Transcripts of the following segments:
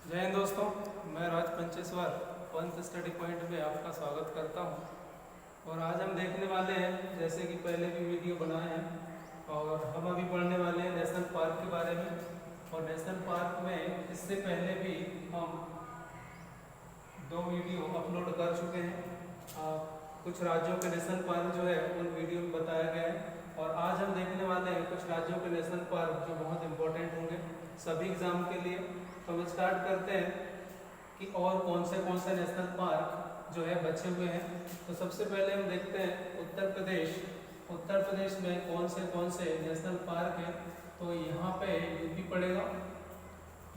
जय हिंद दोस्तों, मैं राज पंचेश्वर पंथ स्टडी पॉइंट में आपका स्वागत करता हूं। और आज हम देखने वाले हैं, जैसे कि पहले भी वीडियो बनाए हैं, और हम अभी पढ़ने वाले हैं नेशनल पार्क के बारे में। और नेशनल पार्क में इससे पहले भी हम 2 वीडियो अपलोड कर चुके हैं। कुछ राज्यों के नेशनल पार्क जो है उन वीडियो में बताया गया है। और आज हम देखने वाले हैं कुछ राज्यों के नेशनल पार्क जो बहुत इंपॉर्टेंट होंगे सभी एग्जाम के लिए। तो हम स्टार्ट करते हैं कि और कौन से नेशनल पार्क जो है बचे हुए हैं। तो सबसे पहले हम देखते हैं उत्तर प्रदेश। उत्तर प्रदेश में कौन से नेशनल पार्क हैं। तो यहाँ पे यूपी पड़ेगा।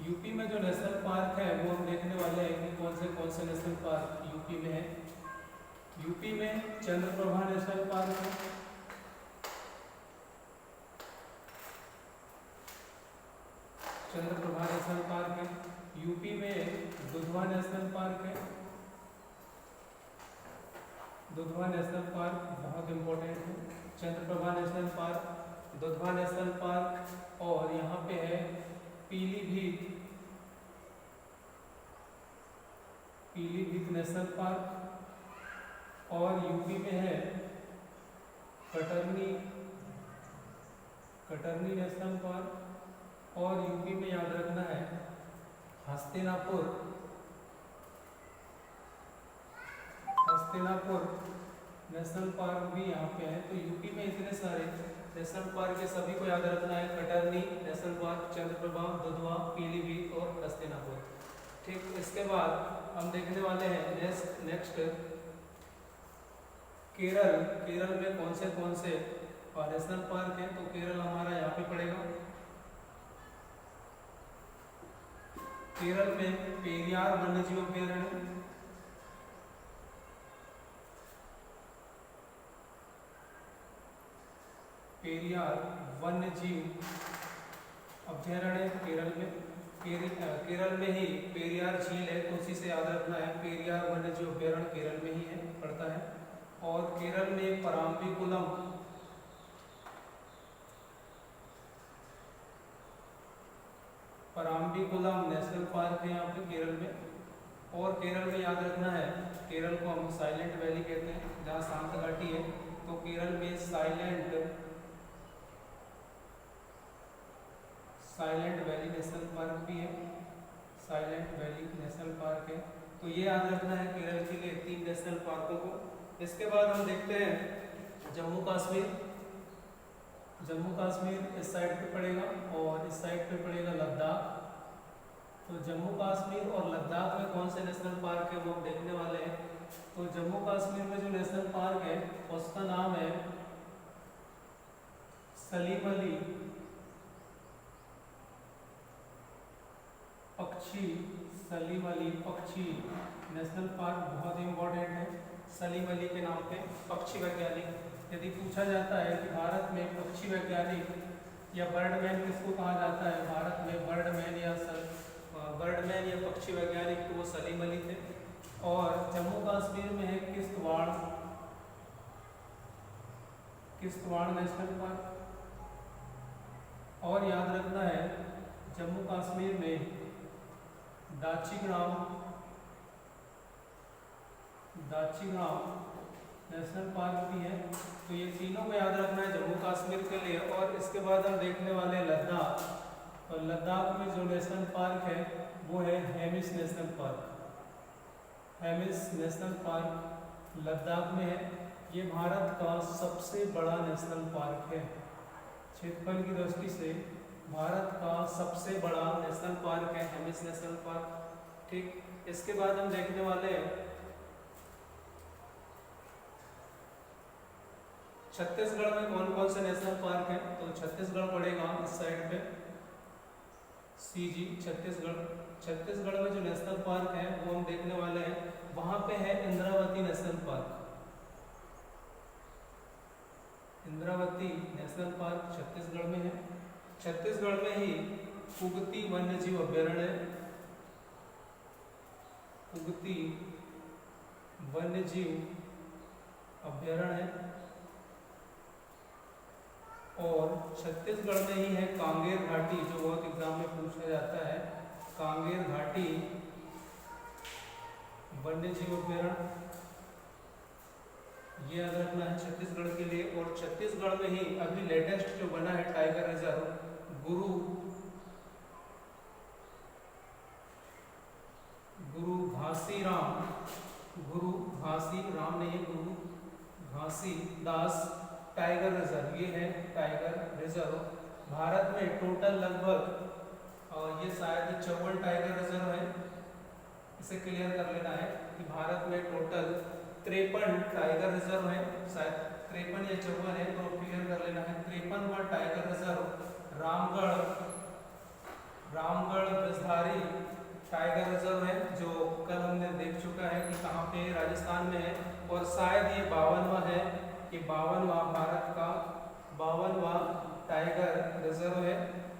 यूपी में जो नेशनल पार्क है वो हम देखने वाले हैं कि कौन से नेशनल पार्क यूपी में है। यूपी में चंद्रप्रभा नेशनल पार्क है। चंद्रप्रभा नेशनल पार्क है। यूपी में दुधवा नेशनल पार्क है। दुधवा नेशनल पार्क बहुत इंपॉर्टेंट है। Chandraprabha national park, Dudhwa national park, और यहाँ पे है पीलीभीत नेशनल पार्क। और यूपी में है कटरनी नेशनल पार्क। और यूपी में याद रखना है हस्तिनापुर नेशनल पार्क भी यहाँ पे है। तो यूपी में इतने सारे नेशनल पार्क है, सभी को याद रखना है। कटरनी नेशनल पार्क, चंद्रप्रभा, दुधवा, पीलीभीत और हस्तिनापुर। ठीक, इसके बाद हम देखने वाले हैं नेक्स्ट केरल में कौन से नेशनल पार्क है। तो केरल हमारा यहाँ पे पड़ेगा। केरल में पेरियार वन्यजीव अभ्यारण्य, पेरियार वन्यजीव अभ्यारण्य केरल में। केरल में ही पेरियार झील है, तो उसी से याद रखना है। पेरियार वन्यजीव अभ्यारण्य केरल में ही है, पड़ता है। और केरल में पराम्बीकुलम नेशनल पार्क है यहाँ पे केरल में। और केरल में याद रखना है, केरल को हम साइलेंट वैली कहते हैं, जहाँ शांत घाटी है। तो केरल में साइलेंट वैली नेशनल पार्क भी है। साइलेंट वैली नेशनल पार्क है। तो ये याद रखना है केरल के लिए 3 नेशनल पार्कों को। इसके बाद हम देखते हैं जम्मू कश्मीर इस साइड पे पड़ेगा और इस साइड पे पड़ेगा लद्दाख। तो जम्मू कश्मीर और लद्दाख में कौन से नेशनल पार्क है वो हम देखने वाले हैं। तो जम्मू कश्मीर में जो नेशनल पार्क है उसका नाम है सलीम अली पक्षी नेशनल पार्क, बहुत इंपॉर्टेंट है। सलीम अली के नाम पे पक्षी वैज्ञानिक। यदि पूछा जाता है कि भारत में पक्षी वैज्ञानिक या बर्डमैन किसको कहा जाता है, भारत में बर्डमैन या पक्षी वैज्ञानिक, तो वो सलीम अली थे। और जम्मू कश्मीर में है किश्तवाड़ नेशनल पार्क। और याद रखना है जम्मू कश्मीर में दाची गांव नेशनल पार्क भी है। तो ये तीनों को याद रखना है जम्मू कश्मीर के लिए। और इसके बाद हम देखने वाले हैं लद्दाख। और लद्दाख में जो नेशनल पार्क है वो है हेमिस नेशनल पार्क लद्दाख में है। ये भारत का सबसे बड़ा नेशनल पार्क है। क्षेत्रफल की दृष्टि से भारत का सबसे बड़ा नेशनल पार्क है हेमिस नेशनल पार्क। ठीक, इसके बाद हम देखने वाले हैं छत्तीसगढ़ में कौन से नेशनल पार्क हैं। तो छत्तीसगढ़ पड़ेगा इस साइड पे, सीजी छत्तीसगढ़ में जो नेशनल पार्क है वो हम देखने वाले हैं। वहां पे है Indravati national park. Indravati national park Chhattisgarh में है। छत्तीसगढ़ में ही कुगती वन्यजीव अभ्यारण्य है। कुगती वन्यजीव अभ्यारण्य है। और छत्तीसगढ़ में ही है कांगेर घाटी, जो बहुत एग्जाम में पूछा जाता है। कांगेर घाटी वन्य जीव अभ्यारण्य, ये याद रखना है छत्तीसगढ़ के लिए। और छत्तीसगढ़ में ही अभी लेटेस्ट जो बना है टाइगर रिजर्व गुरु घासीराम नहीं है, गुरु घासीदास टाइगर रिजर्व, ये है टाइगर रिजर्व। भारत में टोटल लगभग ये शायद 54 टाइगर रिजर्व है। इसे क्लियर कर लेना है कि भारत में टोटल 53 टाइगर रिजर्व है, शायद 53 या 54 है, तो क्लियर कर लेना है। 53वां tiger reserve Ramgarh Brajdhari tiger reserve है, जो कल हमने देख चुका है कि कहाँ पे राजस्थान में है। और शायद ये 52वां है, कि 52वां भारत का 52वां टाइगर रिजर्व है।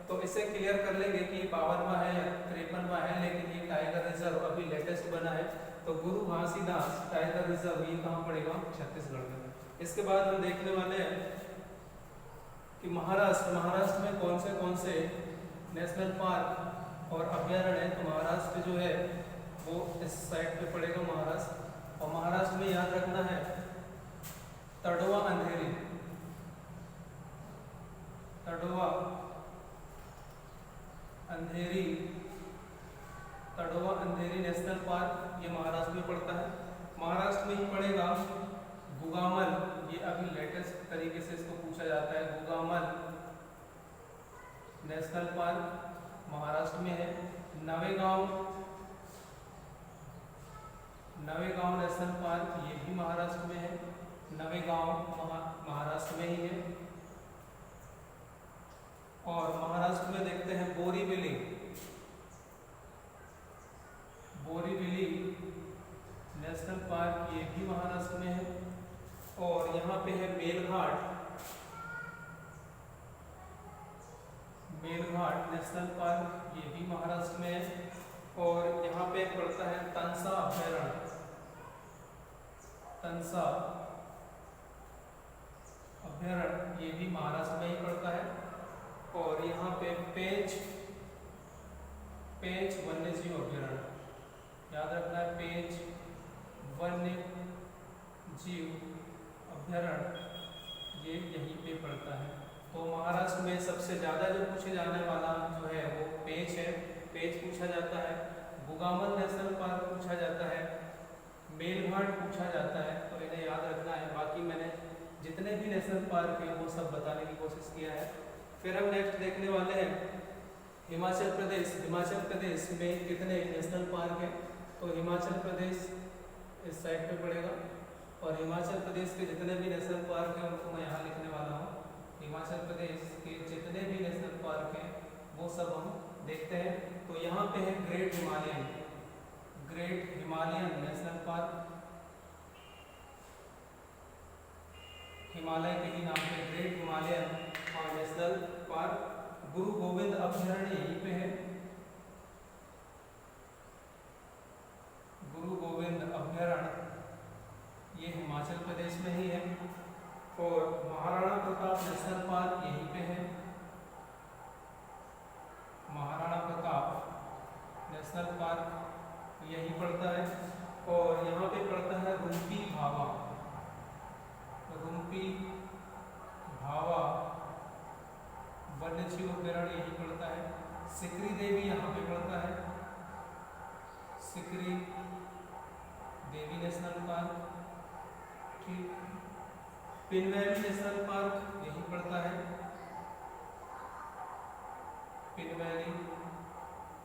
तो इसे क्लियर कर लेंगे कि 52वां है या 53वां है, लेकिन ये टाइगर रिजर्व अभी लेटेस्ट बना है। तो गुरु घासीदास टाइगर रिजर्व ये कहाँ पड़ेगा? छत्तीसगढ़ में। इसके बाद हम देखने वाले हैं कि महाराष्ट्र में कौन से नेशनल पार्क और अभ्यारण्य है। तो महाराष्ट्र जो है वो इस साइड पे पड़ेगा महाराष्ट्र। और महाराष्ट्र में याद रखना है तड़ोआ अंधेरी नेशनल पार्क, ये महाराष्ट्र में पड़ता है। महाराष्ट्र में ही पड़ेगा गुगामल, ये अभी लेटेस्ट तरीके से इसको पूछा जाता है। गुगामल नेशनल पार्क महाराष्ट्र में है। नवेगांव नेशनल पार्क, ये भी महाराष्ट्र में है। नवेगांव महाराष्ट्र में ही है। और महाराष्ट्र में देखते हैं बोरीवली नेशनल पार्क, ये भी महाराष्ट्र में है। और यहाँ पे है मेलघाट नेशनल पार्क, ये भी महाराष्ट्र में है। और यहाँ पे पड़ता है तंसा अभ्यारण्य, ये भी महाराष्ट्र में ही पड़ता है। और यहाँ पे पेंच वन्य जीव अभ्यारण्य, याद रखना है पेंच वन्य जीव अभ्यारण्य, ये यहीं पे पड़ता है। तो महाराष्ट्र में सबसे ज़्यादा जो पूछे जाने वाला जो है वो पेंच है, पेंच पूछा जाता है। गुगामल नेशनल पार्क पूछा जाता है, मेलघाट पूछा जाता है, तो इन्हें याद रखना है। बाकी मैंने जितने भी नेशनल पार्क हैं वो सब बताने की कोशिश किया है। फिर हम नेक्स्ट देखने वाले हैं हिमाचल प्रदेश में कितने नेशनल पार्क हैं। तो हिमाचल प्रदेश इस साइड पे पड़ेगा। और हिमाचल प्रदेश के जितने भी नेशनल पार्क हैं उनको मैं यहाँ लिखने वाला हूँ। हिमाचल प्रदेश के जितने भी नेशनल पार्क हैं वो सब हम देखते हैं। तो यहाँ पे है great Himalayan national park, Himalaya के ही नाम पे ग्रेट हिमालयन नेशनल पार्क। गुरु गोविंद अभ्यारण्य यहीं पे है, गुरु गोविंद अभ्यारण्य, ये हिमाचल प्रदेश में ही है। और महाराणा प्रताप नेशनल पार्क यहीं पे है, महाराणा प्रताप नेशनल पार्क यहीं पड़ता है। और यहाँ पे पड़ता है रुम्पी भावा वन्यजीव अभ्यारण्य यहीं पड़ता है। सिकरी देवी यहाँ पे पड़ता है, सिकरी देवी नेशनल पार्क, ठीक। पिनवैली नेशनल पार्क यहीं पड़ता है, पिनवैली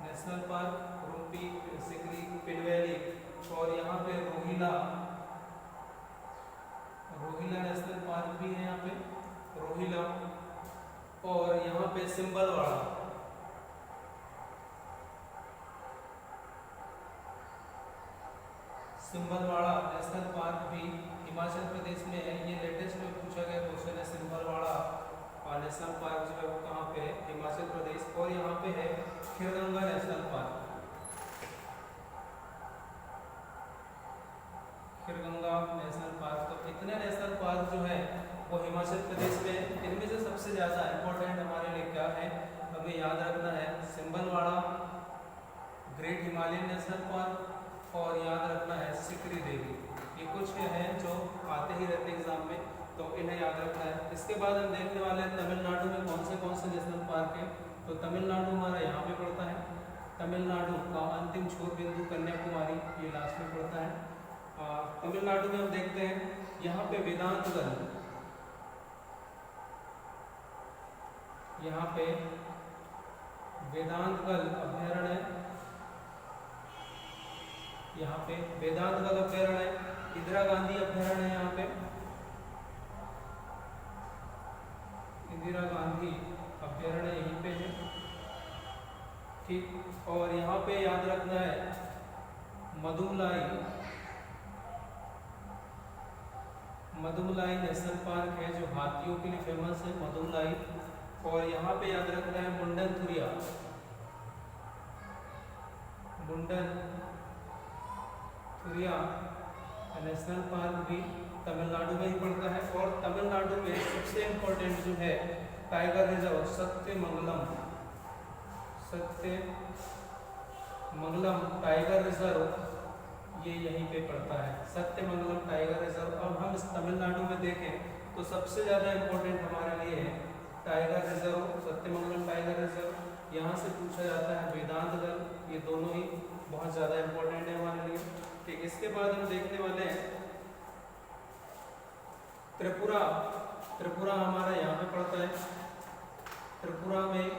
नेशनल पार्क, रुम्पी, सिकरी, पिनवैली। और यहाँ पे रोहिला नेशनल पार्क भी है, यहाँ पे रोहिला। और यहाँ पे सिंबलवाड़ा नेशनल पार्क भी हिमाचल प्रदेश में है। ये लेटेस्ट में पूछा गया क्वेश्चन है। सिंबलवाड़ा नेशनल पार्क जो है वो कहाँ पे है? हिमाचल प्रदेश। और यहाँ पे है Kheerganga national park, Kheerganga national park. तो इतने नेशनल पार्क जो है वो हिमाचल प्रदेश में। इनमें से सबसे ज़्यादा इम्पोर्टेंट हमारे लिए क्या है, हमें याद रखना है सिंबलवाड़ा हिमालयन नेशनल पार्क और याद रखना है सिकरी देवी। ये कुछ हैं जो आते ही रहते एग्जाम में, तो इन्हें याद रखना है। इसके बाद हम देखने वाले हैं तमिलनाडु में कौन से नेशनल पार्क हैं। तो तमिलनाडु हमारा यहाँ पे पड़ता है। तमिलनाडु का अंतिम छोर बिंदु कन्याकुमारी, ये लास्ट में पड़ता है। तमिलनाडु में हम देखते हैं यहाँ पे वेदांतगल, यहाँ पे वेदांतगल अभ्यारण्य, यहाँ पे वेदांतगल अभ्यारण्य, इंदिरा गांधी अभ्यारण्य है यहाँ पे, इंदिरा गांधी अभ्यारण्य यहीं पे है, ठीक। और यहाँ पे याद रखना है मदुमलाई नेशनल पार्क है जो हाथियों के लिए फेमस है, मदुमलाई। और यहाँ पे याद रखना है मुंडनथुरिया नेशनल पार्क भी तमिलनाडु में ही पड़ता है। और तमिलनाडु में सबसे इम्पोर्टेंट जो है tiger reserve Sathyamangalam tiger reserve, ये यहीं पे पड़ता है, सत्यमंगलम टाइगर रिजर्व। अब हम इस तमिलनाडु में देखें तो सबसे ज़्यादा इम्पोर्टेंट हमारे लिए है tiger reserve, Sathyamangalam tiger reserve. यहाँ से पूछा जाता है वेदांतगल, ये दोनों ही बहुत ज़्यादा इम्पोर्टेंट है हमारे लिए, ठीक। इसके बाद हम देखने वाले हैं त्रिपुरा हमारा यहाँ पे पड़ता है। त्रिपुरा में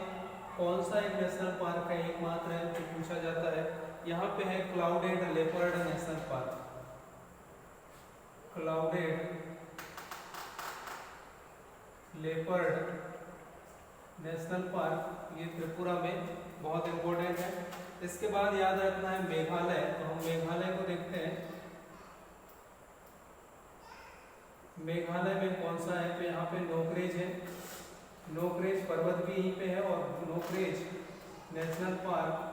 कौन सा एक नेशनल पार्क है, एकमात्र है, तो पूछा जाता है। यहाँ पे है clouded leopard national park, clouded leopard national park, ये त्रिपुरा में बहुत इम्पोर्टेंट है। इसके बाद याद रखना है मेघालय, तो हम मेघालय को देखते हैं। मेघालय में कौन सा है, तो यहाँ पे नोकरेज है, नोकरेज पर्वत भी यहीं पे है और नोकरेज नेशनल पार्क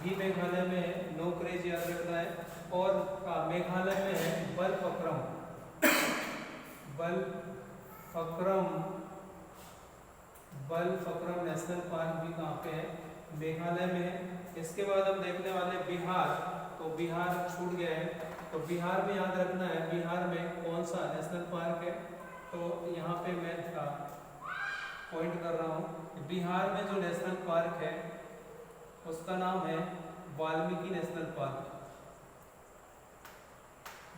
भी मेघालय में है, नोकरेज याद रखना है। और मेघालय में है बलफक्रम नेशनल पार्क भी कहाँ पे है, मेघालय में है। इसके बाद हम देखने वाले बिहार, तो बिहार छूट गया है, तो बिहार में याद रखना है बिहार में कौन सा नेशनल पार्क है। तो यहाँ पे मैं पॉइंट कर रहा हूँ, बिहार में जो नेशनल पार्क है उसका नाम है Valmiki national park,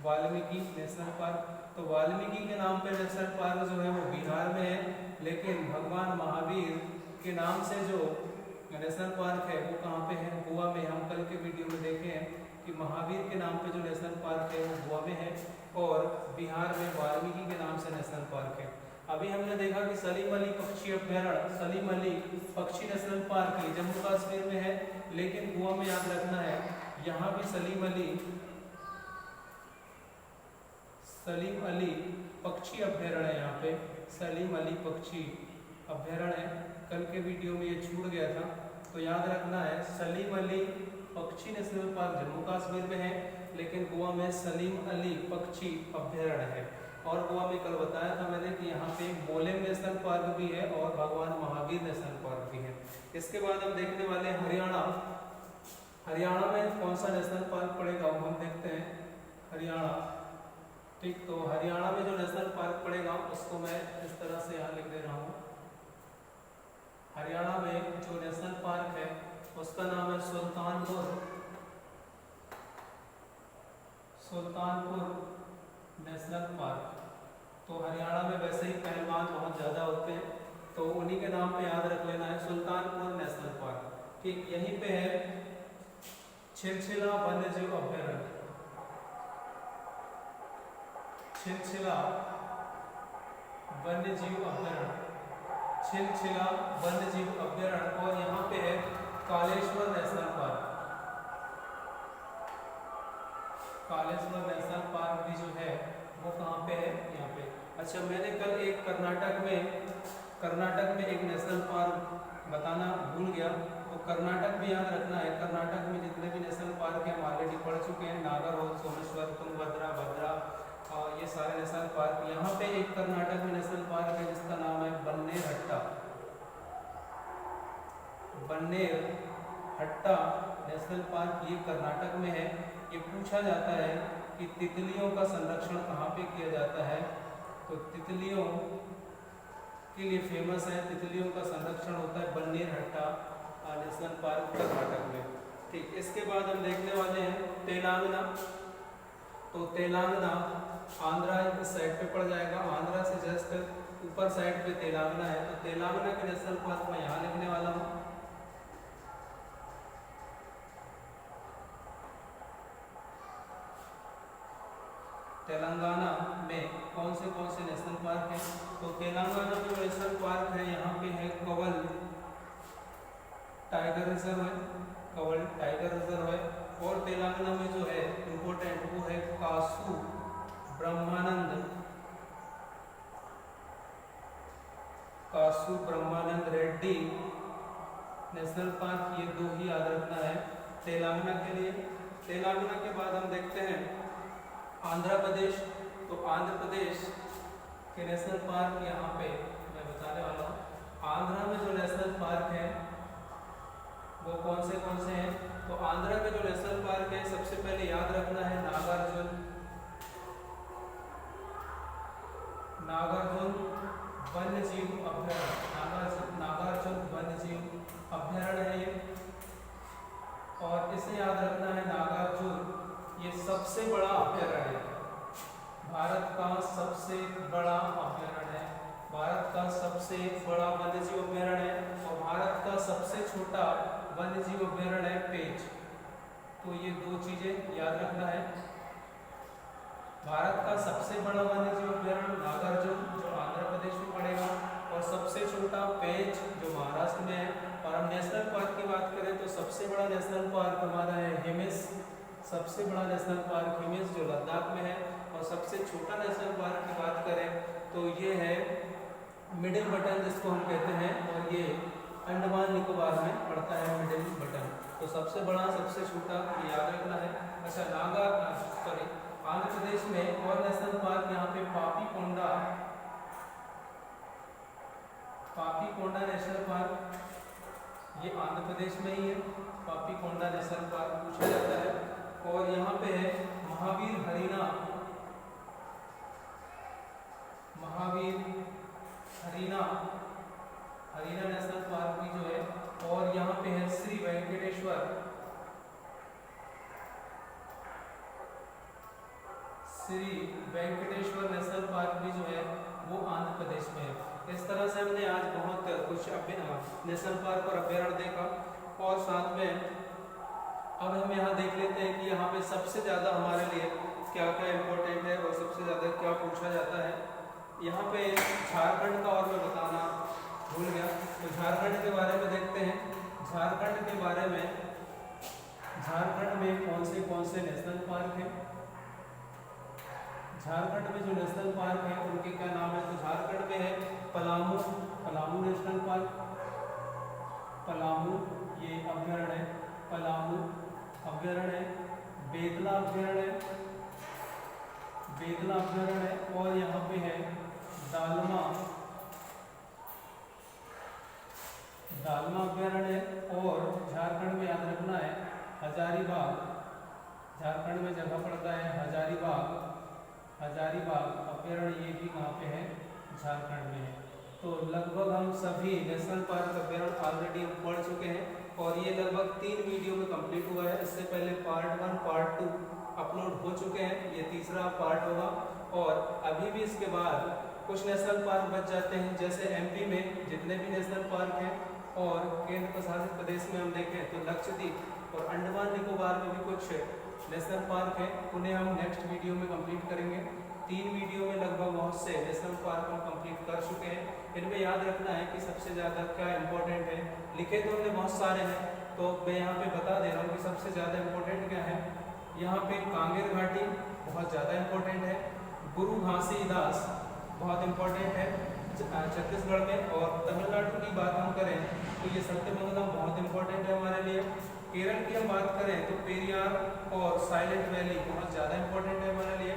Valmiki national park. तो वाल्मीकि के नाम पे नेशनल पार्क जो है वो बिहार में है, लेकिन भगवान महावीर के नाम से जो नेशनल पार्क है वो कहाँ पे है, गोवा में। हम कल के वीडियो में देखे हैं कि महावीर के नाम पे जो नेशनल पार्क है वो गोवा में है और बिहार में वाल्मीकि के नाम से नेशनल पार्क है। अभी हमने देखा कि सलीम अली पक्षी अभ्यारण्य, सलीम अली पक्षी नेशनल पार्क ये जम्मू कश्मीर में है, लेकिन गोवा में याद रखना है यहाँ भी सलीम अली पक्षी अभ्यारण्य, यहाँ पे सलीम अली पक्षी अभ्यारण्य। कल के वीडियो में ये छूट गया था, तो याद रखना है सलीम अली पक्षी नेशनल पार्क जम्मू कश्मीर में है, लेकिन गोवा में सलीम अली पक्षी अभ्यारण्य है। और गोवा में कल बताया था मैंने कि यहाँ पे मोलेम नेशनल पार्क भी है और भगवान महावीर नेशनल पार्क भी है। इसके बाद हम देखने वाले हरियाणा, हरियाणा में कौन सा नेशनल पार्क पड़ेगा वो हम देखते हैं। हरियाणा, ठीक, तो हरियाणा में जो नेशनल पार्क पड़ेगा उसको मैं इस तरह से यहाँ लिख दे रहा हूँ। हरियाणा में जो नेशनल पार्क है उसका नाम है सुल्तानपुर नेशनल पार्क। तो हरियाणा में वैसे ही पहलवान बहुत ज़्यादा होते हैं, तो उन्हीं के नाम पे याद रख लेना है सुल्तानपुर नेशनल पार्क, ठीक। यहीं पे है छिलछिला वन्यजीव अभ्यारण्य, छिलछिला वन्यजीव अभ्यारण्य, छिलछिला वन्यजीव अभ्यारण्य। और यहाँ पे है Kaleshwar national park, Kaleshwar national park भी जो है वो कहाँ पे है, यहाँ पे। अच्छा, मैंने कल एक कर्नाटक में एक नेशनल पार्क बताना भूल गया, तो कर्नाटक भी याद रखना है। कर्नाटक में जितने भी नेशनल पार्क हैं हम ऑलरेडी पढ़ चुके हैं, नागरहोल, सोमेश्वर, तुंगभद्रा, भद्रा, ये सारे नेशनल पार्क। यहाँ पे एक कर्नाटक में नेशनल पार्क है जिसका नाम है बन्नेरहट्टा नेशनल पार्क ये कर्नाटक में है। ये पूछा जाता है कि तितलियों का संरक्षण कहाँ पे किया जाता है, तो तितलियों के लिए फेमस है, तितलियों का संरक्षण होता है बन्नेरघट्टा नेशनल पार्क कर्नाटक में। ठीक, इसके बाद हम देखने वाले हैं तेलंगाना। तो तेलंगाना आंध्रा इस साइड पे पड़ जाएगा, आंध्रा से जस्ट ऊपर साइड पे तेलंगाना है। तो तेलंगाना के नेशनल पार्क में यहाँ लिखने वाला हूँ। तेलंगाना में कौन से नेशनल पार्क हैं, तो तेलंगाना में जो नेशनल पार्क है यहाँ पे है कवल टाइगर रिजर्व है, कवल टाइगर रिजर्व है। और तेलंगाना में जो है इम्पोर्टेंट वो है कासू ब्रह्मानंद रेड्डी नेशनल पार्क। ये दो ही याद रखना है तेलंगाना के लिए। तेलंगाना के बाद हम देखते हैं आंध्र प्रदेश। तो आंध्र प्रदेश के नेशनल पार्क यहाँ पे मैं बताने वाला हूँ। आंध्रा में जो नेशनल पार्क है वो कौन से हैं, तो आंध्रा में जो नेशनल पार्क है सबसे पहले याद रखना है नागार्जुन वन्य जीव अभ्यारण्य। नागार्जुन वन्य जीव अभ्यारण्य है ये, और इसे याद रखना है नागार्जुन ये सबसे बड़ा अभ्यारण्य है, भारत का सबसे बड़ा अभ्यारण्य है, भारत का सबसे बड़ा वन्यजीव अभ्यारण्य है। और भारत का सबसे छोटा वन्यजीव अभ्यारण्य है पेंच। तो ये दो चीजें याद रखना है, भारत का सबसे बड़ा वन्यजीव अभ्यारण्य नागार्जुन जो आंध्र प्रदेश में पड़ेगा, और सबसे छोटा पेंच जो महाराष्ट्र में है। और हम नेशनल पार्क की बात करें तो सबसे बड़ा नेशनल पार्क हमारा है हिमिस, सबसे बड़ा नेशनल पार्क हिमिस जो लद्दाख में है। और सबसे छोटा नेशनल पार्क की बात करें तो ये है मिडिल बटन जिसको हम कहते हैं, और ये अंडमान निकोबार में पड़ता है मिडिल बटन। तो सबसे बड़ा सबसे छोटा ये याद रखना है। अच्छा आंध्र प्रदेश में और नेशनल पार्क यहाँ पे पापीकोंडा नेशनल पार्क, ये आंध्र प्रदेश में ही है। पापीकोंडा नेशनल पार्क पूछा जाता है। और यहाँ पे है महावीर हरीना नेशनल पार्क भी जो है। और यहाँ पे है श्री वेंकटेश्वर नेशनल पार्क भी जो है वो आंध्र प्रदेश में है। इस तरह से हमने आज बहुत कुछ नेशनल पार्क और अभ्यारण्य देखा, और साथ में अब हम यहाँ देख लेते हैं कि यहाँ पे सबसे ज़्यादा हमारे लिए क्या क्या इम्पोर्टेंट है और सबसे ज़्यादा क्या पूछा जाता है। यहाँ पे झारखंड का और मैं बताना भूल गया, तो झारखंड के बारे में देखते हैं। झारखंड में कौन से नेशनल पार्क हैं। झारखंड में जो नेशनल पार्क है उनके क्या नाम है, तो झारखंड में है पलामू नेशनल पार्क, पलामू ये अभ्यारण्य है, पलामू अभ्यारण्य है, बेतला अभ्यारण्य है, और यहाँ पे है दालमा अभ्यारण्य है। और झारखंड में याद रखना है हजारीबाग, झारखंड में जगह पड़ता है हजारीबाग अभ्यारण्य, ये भी कहाँ पे है, झारखंड में है। तो लगभग हम सभी नेशनल पार्क अभ्यारण्य ऑलरेडी हम पढ़ चुके हैं, और ये लगभग 3 वीडियो में कंप्लीट हुआ है। इससे पहले पार्ट 1 पार्ट 2 अपलोड हो चुके हैं, ये तीसरा पार्ट होगा। और अभी भी इसके बाद कुछ नेशनल पार्क बच जाते हैं, जैसे एमपी में जितने भी नेशनल पार्क हैं, और केंद्र प्रशासित प्रदेश में हम देखें तो लक्षद्वीप और अंडमान निकोबार में भी कुछ नेशनल पार्क है, उन्हें हम नेक्स्ट वीडियो में कंप्लीट करेंगे। 3 वीडियो में लगभग बहुत से नेशनल पार्क हम कंप्लीट कर चुके हैं। इनमें याद रखना है कि सबसे ज़्यादा क्या इंपॉर्टेंट है। लिखे तो हमने बहुत सारे हैं, तो मैं यहाँ पे बता दे रहा हूँ कि सबसे ज़्यादा इंपॉर्टेंट क्या है। यहाँ पे कांगेर घाटी बहुत ज़्यादा इंपॉर्टेंट है, गुरु घासीदास बहुत इंपॉर्टेंट है छत्तीसगढ़ में। और तमिलनाडु की बात हम करें तो ये सत्यमंगलम बहुत इंपॉर्टेंट है हमारे लिए। केरल की हम बात करें तो पेरियार और साइलेंट वैली बहुत ज़्यादा इंपॉर्टेंट है हमारे लिए।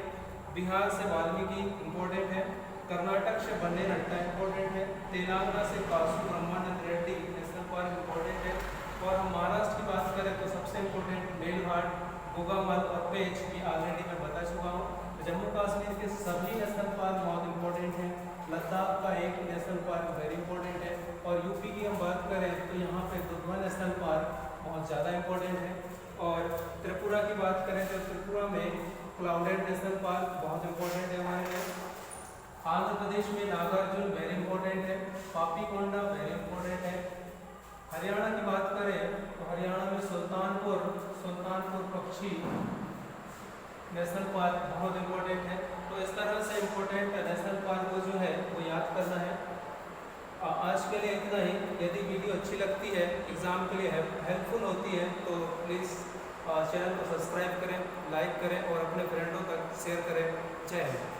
बिहार से वाल्मीकि इंपॉर्टेंट है, कर्नाटक से बन्नेरघट्टा इंपॉर्टेंट है, तेलंगाना से कासू ब्रह्मानंद रेड्डी नेशनल पार्क इंपॉर्टेंट है। और हम महाराष्ट्र की बात करें तो सबसे घाट, बोगामल और पेंच ये ऑलरेडी मैं बता चुका हूँ। जम्मू कश्मीर के सभी नेशनल पार्क बहुत इंपॉर्टेंट हैं। लद्दाख का एक नेशनल पार्क वेरी इंपॉर्टेंट है। और यूपी की हम बात करें तो यहाँ पे दुधवा नेशनल पार्क बहुत ज़्यादा इंपॉर्टेंट है। और त्रिपुरा की बात करें तो त्रिपुरा में क्लाउडेड नेशनल पार्क बहुत इंपॉर्टेंट है हमारे लिए। आंध्र प्रदेश में नागार्जुन वेरी इंपॉर्टेंट है। पापीकोंडा वेरी इंपॉर्टेंट है। हरियाणा की बात करें तो हरियाणा में सुल्तानपुर पक्षी नेशनल पार्क बहुत इंपॉर्टेंट है। तो इस तरह से इंपॉर्टेंट नेशनल पार्क को जो है वो याद करना है। आज के लिए इतना ही। यदि वीडियो अच्छी लगती है, एग्ज़ाम के लिए हेल्पफुल होती है तो प्लीज़ चैनल को सब्सक्राइब करें, लाइक करें और अपने फ्रेंडों तक शेयर करें। जय हिंद।